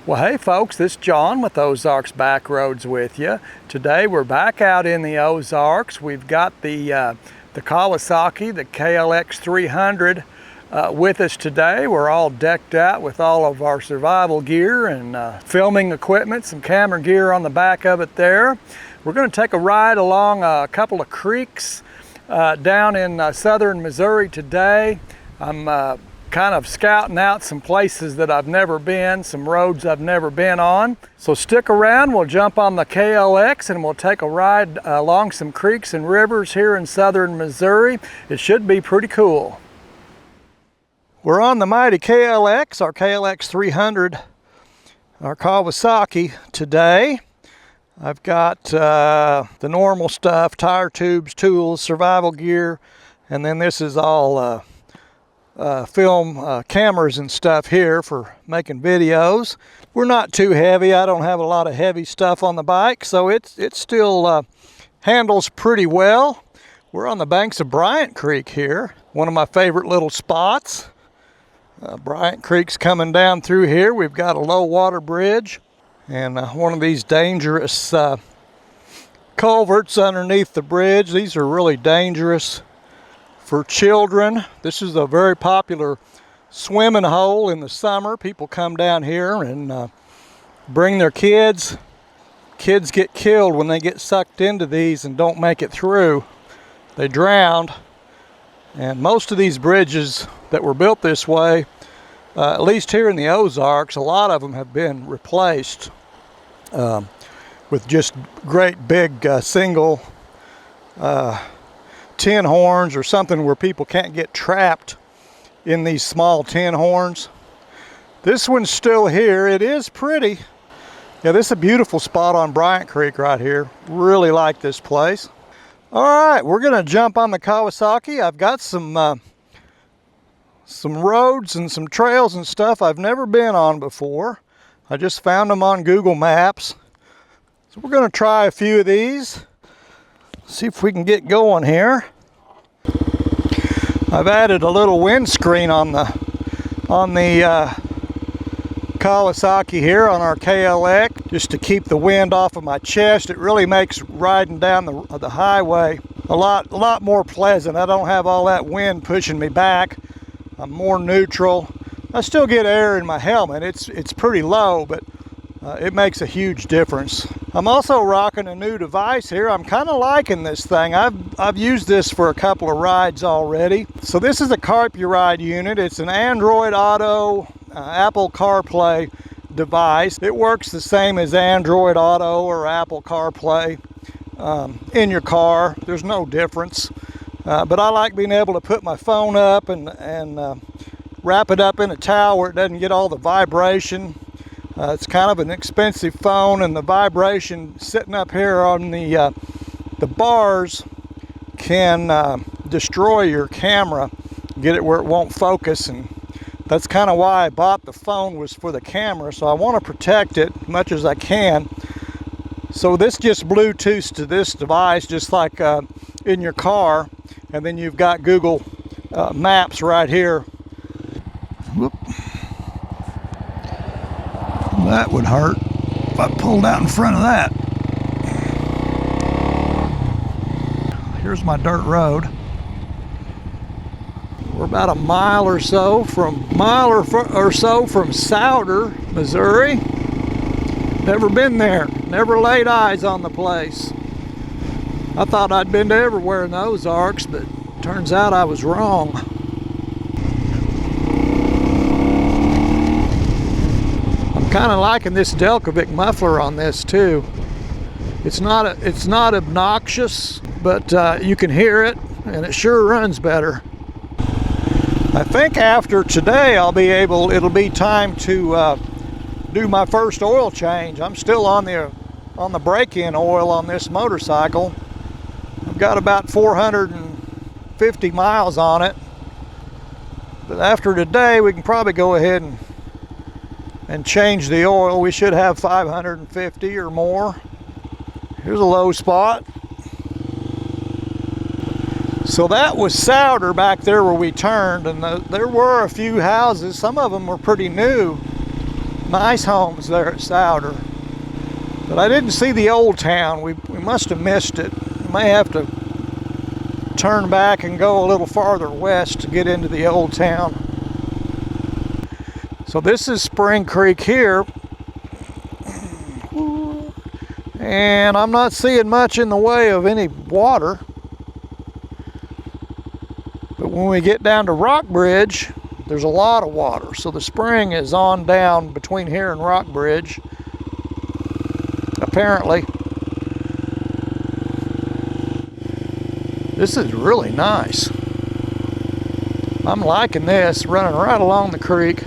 Well, hey folks, this is John with Ozarks Backroads with you. Today we're back out in the Ozarks. We've got the Kawasaki, the KLX300 with us today. We're all decked out with all of our survival gear and filming equipment, some camera gear on the back of it there. We're going to take a ride along a couple of creeks down in Southern Missouri today. I'm kind of scouting out some places that I've never been, some roads I've never been on. So stick around, we'll jump on the KLX and we'll take a ride along some creeks and rivers here in Southern Missouri. It should be pretty cool. We're on the mighty KLX, our KLX300, our Kawasaki today. I've got the normal stuff, tire tubes, tools, survival gear, and then this is all film cameras and stuff here for making videos. We're not too heavy. I don't have a lot of heavy stuff on the bike, so it still handles pretty well. We're on the banks of Bryant Creek here, one of my favorite little spots. Bryant Creek's coming down through here. We've got a low water bridge and one of these dangerous culverts underneath the bridge. These are really dangerous for children. This is a very popular swimming hole in the summer. People come down here and bring their kids. Kids get killed when they get sucked into these and don't make it through. They drown. And most of these bridges that were built this way, at least here in the Ozarks, a lot of them have been replaced with just great big single tin horns or something where people can't get trapped in these small tin horns. This one's still here. It is pretty. Yeah, this is a beautiful spot on Bryant Creek right here. Really like this place. All right, we're gonna jump on the Kawasaki. I've got some roads and some trails and stuff I've never been on before. I just found them on Google Maps. So we're gonna try a few of these. See if we can get going here. I've added a little windscreen on the Kawasaki here on our KLX just to keep the wind off of my chest. It really makes riding down the highway a lot more pleasant. I don't have all that wind pushing me back. I'm more neutral. I still get air in my helmet. It's pretty low, but it makes a huge difference. I'm also rocking a new device here. I'm kind of liking this thing. I've used this for a couple of rides already. So this is a CarpyRide unit. It's an Android Auto, Apple CarPlay device. It works the same as Android Auto or Apple CarPlay in your car. There's no difference. But I like being able to put my phone up and wrap it up in a towel where it doesn't get all the vibration. It's kind of an expensive phone, and the vibration sitting up here on the bars can destroy your camera, get it where it won't focus, and that's kind of why I bought the phone, was for the camera. So I want to protect it as much as I can. So this just Bluetooths to this device, just like in your car, and then you've got Google Maps right here. Whoop. That would hurt if I pulled out in front of that. Here's my dirt road. We're about a mile or so from Southern Missouri. Never been there. Never laid eyes on the place. I thought I'd been to everywhere in the Ozarks, but turns out I was wrong. Kind of liking this Delcovic muffler on this too. It's not obnoxious, but you can hear it, and it sure runs better. I think after today it'll be time to do my first oil change. I'm still on the break-in oil on this motorcycle. I've got about 450 miles on it, but after today we can probably go ahead and change the oil. We should have 550 or more. Here's a low spot. So that was Souder back there where we turned, and there were a few houses. Some of them were pretty new. Nice homes there at Souder. But I didn't see the old town. We must have missed it. We may have to turn back and go a little farther west to get into the old town. So this is Spring Creek here. And I'm not seeing much in the way of any water. But when we get down to Rockbridge, there's a lot of water. So the spring is on down between here and Rockbridge, apparently. This is really nice. I'm liking this, running right along the creek.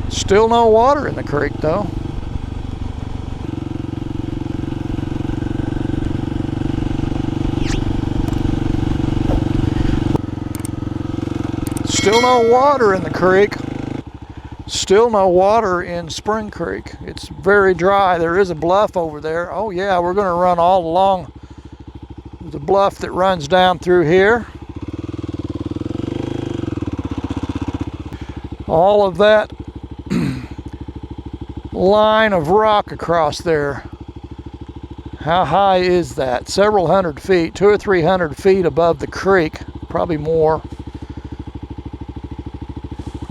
Still no water in the creek though. Still no water in the creek. Still no water in Spring Creek. It's very dry. There is a bluff over there. Oh yeah, we're going to run all along the bluff that runs down through here. All of that line of rock across there. How high is that? Several hundred feet, 200 or 300 feet above the creek, probably more.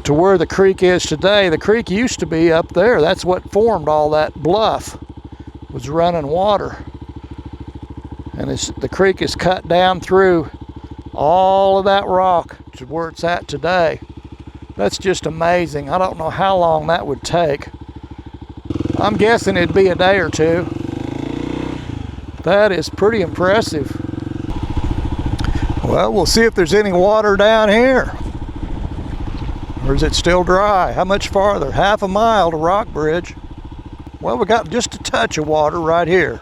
To where the creek is today. The creek used to be up there. That's what formed all that bluff, was running water. And the creek is cut down through all of that rock to where it's at today. That's just amazing. I don't know how long that would take. I'm guessing it'd be a day or two. That is pretty impressive. Well, we'll see if there's any water down here. Or is it still dry? How much farther? Half a mile to Rockbridge. Well, we got just a touch of water right here.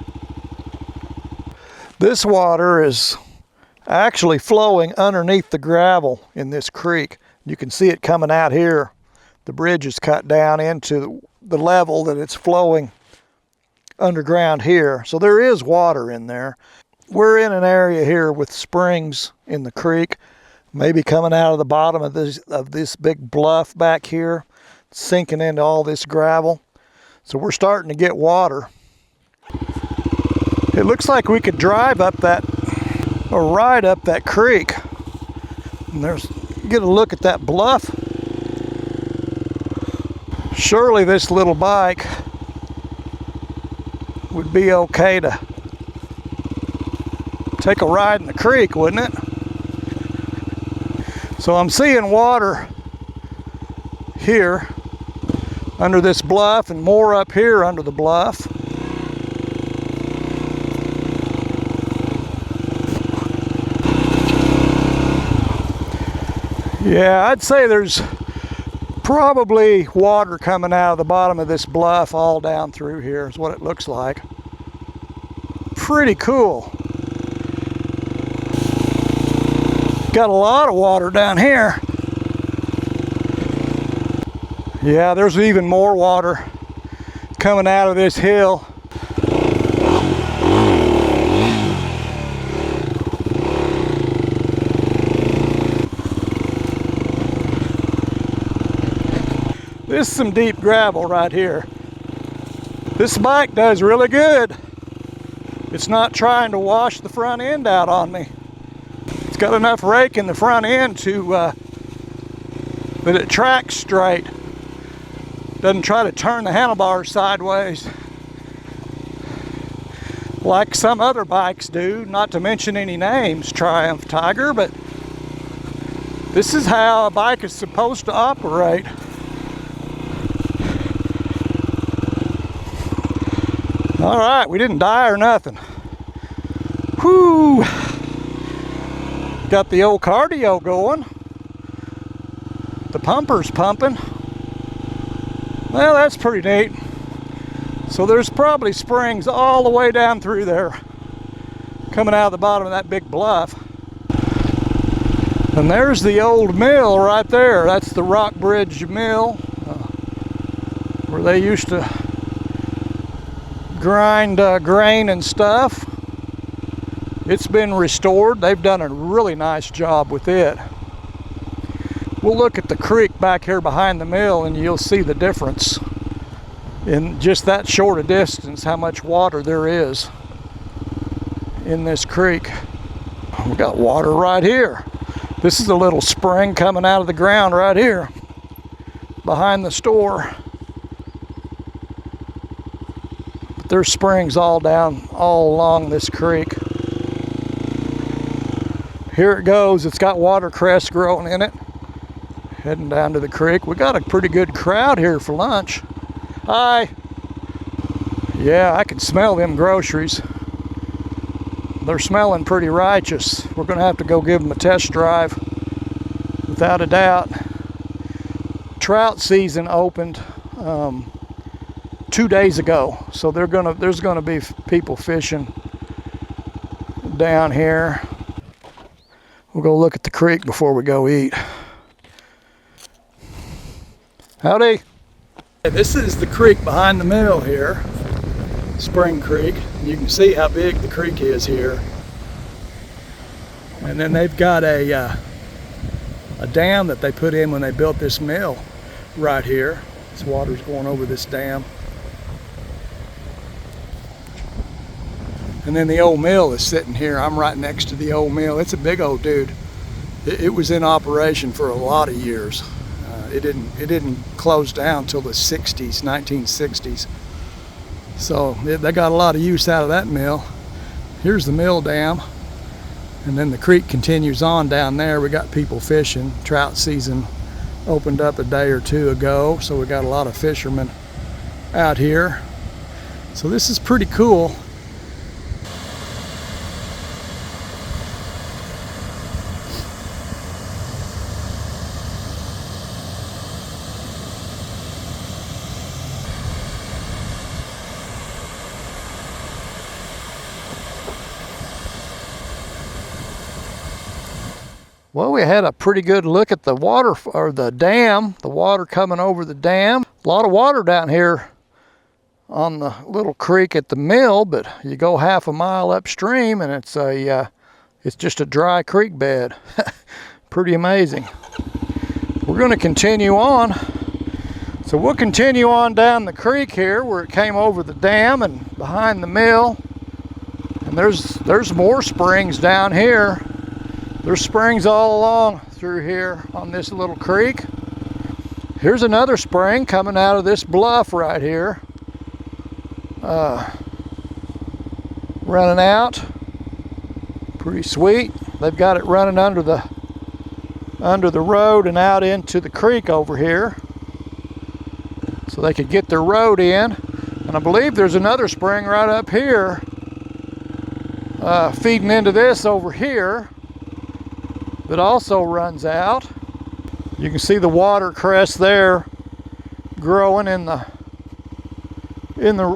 This water is actually flowing underneath the gravel in this creek. You can see it coming out here. The bridge is cut down into the level that it's flowing underground here. So there is water in there. We're in an area here with springs in the creek. Maybe coming out of the bottom of this big bluff back here, sinking into all this gravel. So we're starting to get water. It looks like we could drive up that, or ride up that creek. And get a look at that bluff. Surely this little bike would be okay to take a ride in the creek, wouldn't it? So I'm seeing water here under this bluff and more up here under the bluff. Yeah, I'd say there's probably water coming out of the bottom of this bluff all down through here is what it looks like. Pretty cool. Got a lot of water down here. Yeah, there's even more water coming out of this hill. This is some deep gravel right here. This bike does really good. It's not trying to wash the front end out on me. It's got enough rake in the front end that it tracks straight. Doesn't try to turn the handlebars sideways like some other bikes do, not to mention any names, Triumph Tiger, but this is how a bike is supposed to operate. All right, we didn't die or nothing. Whoo! Got the old cardio going. The pumper's pumping. Well, that's pretty neat. So there's probably springs all the way down through there, coming out of the bottom of that big bluff. And there's the old mill right there. That's the Rockbridge Mill, where they used to grind grain and stuff. It's been restored. They've done a really nice job with it. We'll look at the creek back here behind the mill and you'll see the difference in just that short a distance, how much water there is in this creek. We got water right here. This is a little spring coming out of the ground right here behind the store. But there's springs all along this creek. Here it goes. It's got watercress growing in it. Heading down to the creek. We got a pretty good crowd here for lunch. Hi. Yeah, I can smell them groceries. They're smelling pretty righteous. We're gonna have to go give them a test drive, without a doubt. Trout season opened 2 days ago, so there's gonna be people fishing down here. We'll go look at the creek before we go eat. Howdy. This is the creek behind the mill here, Spring Creek. You can see how big the creek is here. And then they've got a dam that they put in when they built this mill right here. This water's going over this dam. And then the old mill is sitting here. I'm right next to the old mill. It's a big old dude. It was in operation for a lot of years. It didn't close down till the 60s, 1960s. So they got a lot of use out of that mill. Here's the mill dam. And then the creek continues on down there. We got people fishing. Trout season opened up a day or two ago, so we got a lot of fishermen out here. So this is pretty cool. Well, we had a pretty good look at the water, or the dam, the water coming over the dam. A lot of water down here on the little creek at the mill, but you go half a mile upstream and it's just a dry creek bed. Pretty amazing. We're going to continue on. So we'll continue on down the creek here where it came over the dam and behind the mill. And there's more springs down here. There's springs all along through here on this little creek. Here's another spring coming out of this bluff right here. Running out. Pretty sweet. They've got it running under the road and out into the creek over here, so they could get their road in. And I believe there's another spring right up here feeding into this over here that also runs out. You can see the watercress there growing in the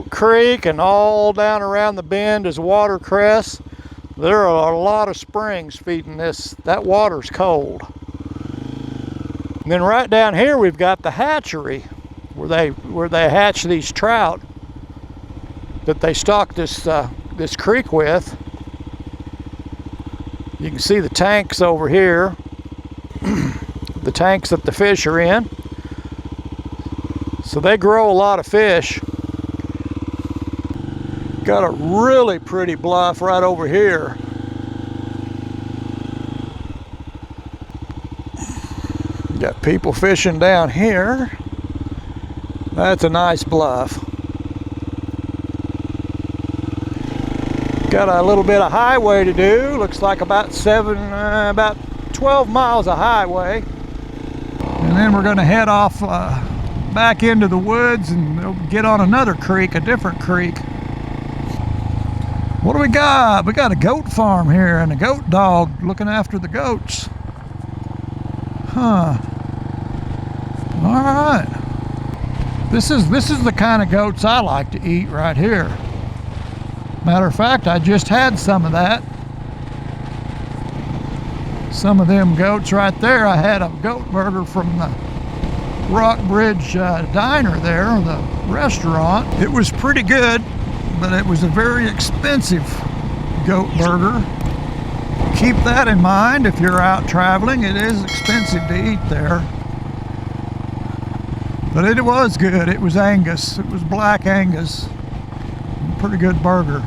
creek, and all down around the bend is watercress. There are a lot of springs feeding this. That water's cold. And then right down here we've got the hatchery where they hatch these trout that they stock this creek with. You can see the tanks over here, the tanks that the fish are in. So they grow a lot of fish. Got a really pretty bluff right over here. Got people fishing down here. That's a nice bluff. Got a little bit of highway to do. Looks like about 12 miles of highway. And then we're going to head off back into the woods and get on another creek, a different creek. What do we got? We got a goat farm here and a goat dog looking after the goats. Huh. All right. This is the kind of goats I like to eat right here. Matter of fact, I just had some of that. Some of them goats right there. I had a goat burger from the Rockbridge Diner there, the restaurant. It was pretty good, but it was a very expensive goat burger. keep that in mind if you're out traveling. It is expensive to eat there. But it was good. It was Angus. It was black Angus. Pretty good burger.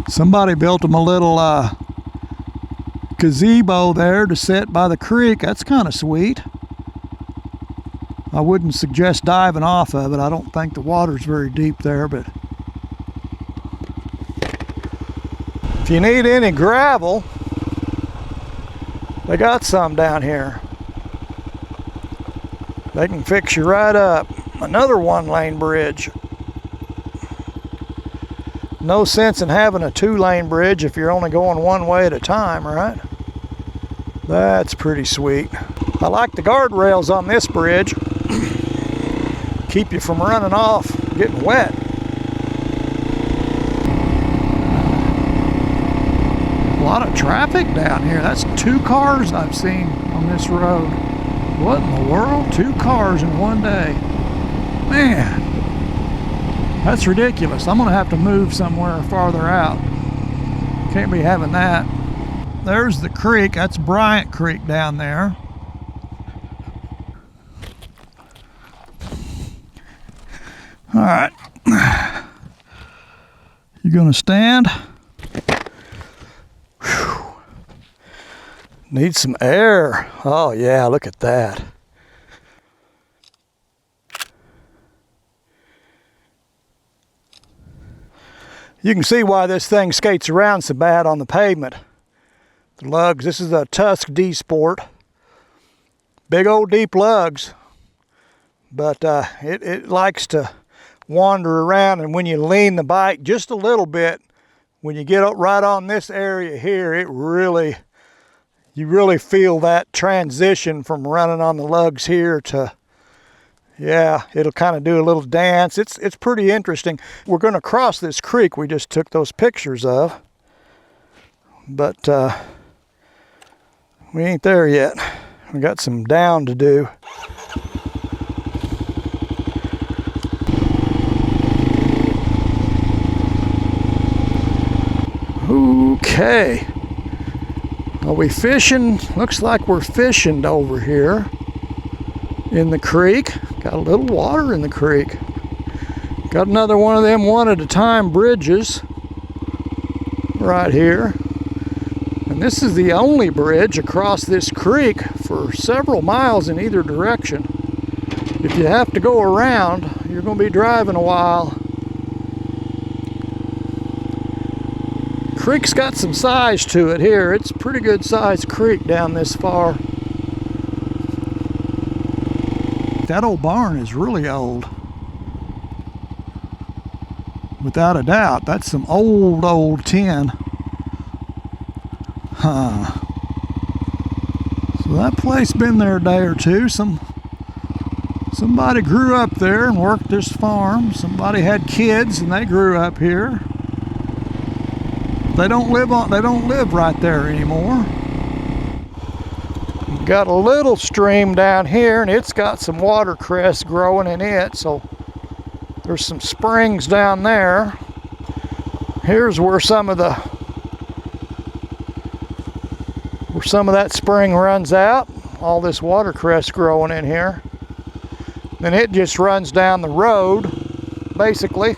Somebody built them a little gazebo there to sit by the creek. That's kind of sweet. I wouldn't suggest diving off of it. I don't think the water's very deep there, but if you need any gravel, they got some down here. They can fix you right up. Another one-lane bridge. No sense in having a two-lane bridge if you're only going one way at a time, right? That's pretty sweet. I like the guardrails on this bridge. Keep you from running off, getting wet. A lot of traffic down here. That's 2 cars I've seen on this road. What in the world? 2 cars in one day. Man, that's ridiculous. I'm gonna have to move somewhere farther out. Can't be having that. There's the creek. That's Bryant Creek down there. All right. You gonna stand? Whew. Need some air. Oh yeah, look at that. You can see why this thing skates around so bad on the pavement. The lugs, this is a Tusk D Sport. Big old deep lugs. But it likes to wander around, and when you lean the bike just a little bit, when you get up right on this area here, you really feel that transition from running on the lugs here to, yeah, it'll kind of do a little dance. It's pretty interesting. We're going to cross this creek we just took those pictures of, but we ain't there yet. We got some down to do. Okay. Are we fishing? Looks like we're fishing over here in the creek. Got a little water in the creek. Got another one of them one at a time bridges right here. And this is the only bridge across this creek for several miles in either direction. If you have to go around, you're going to be driving a while. Creek's got some size to it here. It's a pretty good sized creek down this far. That old barn is really old. Without a doubt, that's some old tin. Huh. So that place been there a day or two. Somebody grew up there and worked this farm. Somebody had kids and they grew up here. They don't live right there anymore. Got a little stream down here, and it's got some watercress growing in it, so there's some springs down there. Here's where some of that spring runs out. All this watercress growing in here. Then it just runs down the road, basically.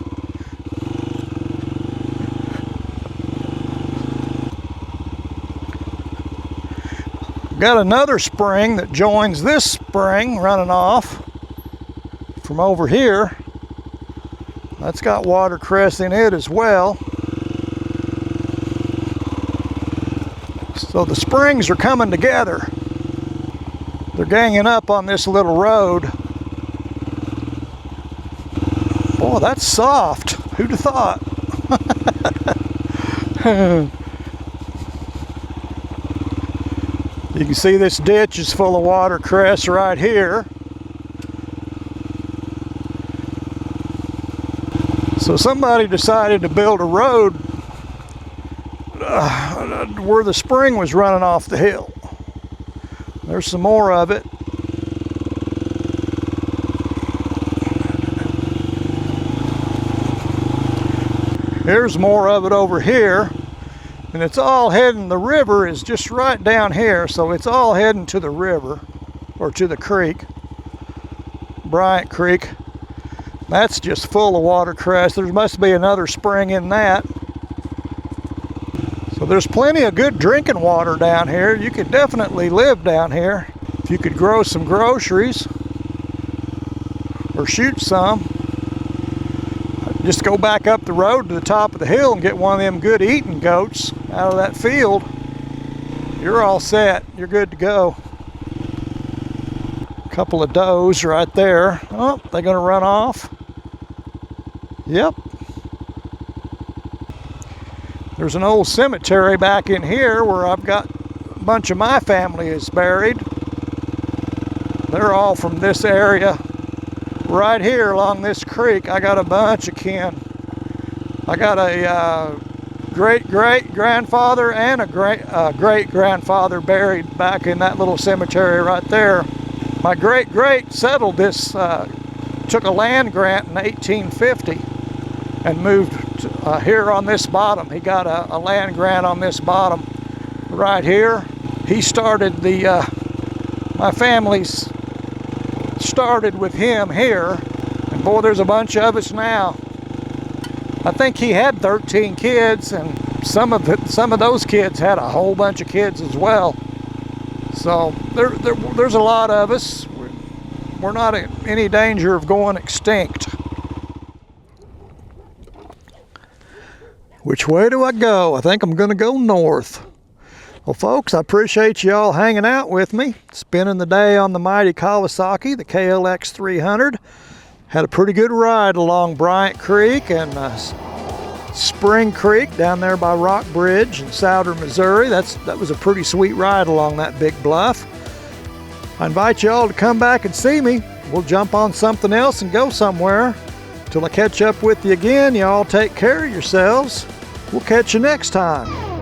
Got another spring that joins this spring running off from over here. That's got watercress in it as well. So the springs are coming together. They're ganging up on this little road. Boy, that's soft. Who'd have thought? You can see this ditch is full of watercress right here. So somebody decided to build a road where the spring was running off the hill. There's some more of it. Here's more of it over here. And it's all heading, the river is just right down here, so it's all heading to the river, or to the creek, Bryant Creek. That's just full of watercress. There must be another spring in that. So there's plenty of good drinking water down here. You could definitely live down here if you could grow some groceries or shoot some. Just go back up the road to the top of the hill and get one of them good eating goats out of that field. You're all set. You're good to go. A couple of does right there. Oh, they're gonna run off. Yep. There's an old cemetery back in here where I've got a bunch of my family is buried. They're all from this area. Right here along this creek, I got a bunch of kin. I got a great-great-grandfather and a great-grandfather buried back in that little cemetery right there. My great-great settled this, took a land grant in 1850 and moved here on this bottom. He got a land grant on this bottom right here. He started my family's started with him here, and boy, there's a bunch of us now. I think he had 13 kids, and some of those kids had a whole bunch of kids as well. So there's a lot of us. We're not in any danger of going extinct. Which way do I go? I think I'm gonna go north. Well, folks, I appreciate you all hanging out with me, spending the day on the mighty Kawasaki, the KLX300. Had a pretty good ride along Bryant Creek and Spring Creek down there by Rock Bridge in Southern Missouri. That was a pretty sweet ride along that big bluff. I invite you all to come back and see me. We'll jump on something else and go somewhere. Till I catch up with you again, you all take care of yourselves. We'll catch you next time.